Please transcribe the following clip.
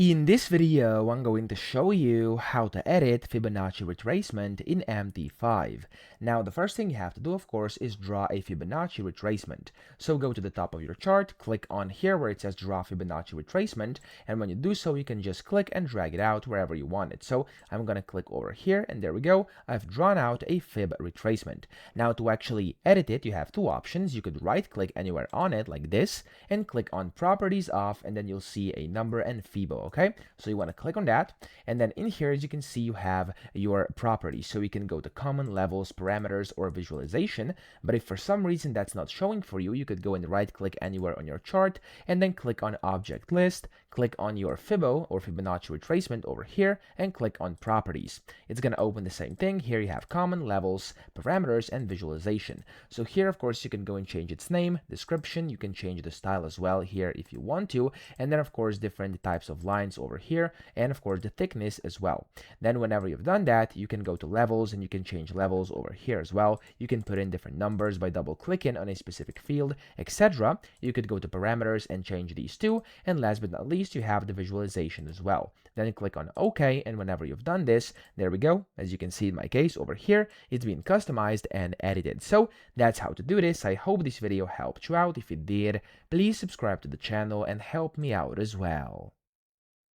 In this video, I'm going to show you how to edit Fibonacci retracement in MT5. Now, the first thing you have to do, of course, is draw a Fibonacci retracement. So go to the top of your chart, click on here where it says draw Fibonacci retracement, and when you do so, you can just click and drag it out wherever you want it. So I'm going to click over here, and there we go. I've drawn out a fib retracement. Now, to actually edit it, you have two options. You could right-click anywhere on it like this, and click on Properties Off, and then you'll see a number and Fibo. Okay, so you want to click on that, and then in here, as you can see, you have your properties. So you can go to common, levels, parameters, or visualization. But if for some reason that's not showing for you, you could go and right click anywhere on your chart and then click on object list, click on your Fibo or Fibonacci retracement over here, and click on properties. It's going to open the same thing. Here you have common, levels, parameters, and visualization. So here, of course, you can go and change its name, description. You can change the style as well here if you want to, and then of course different types of lines over here, and of course the thickness as well. Then whenever you've done that, you can go to levels and you can change levels over here as well. You can put in different numbers by double clicking on a specific field, etc. You could go to parameters and change these too, and last but not least, you have the visualization as well. Then you click on OK, and whenever you've done this, there we go. As you can see in my case over here, it's been customized and edited. So that's how to do this. I hope this video helped you out. If it did, please subscribe to the channel and help me out as well.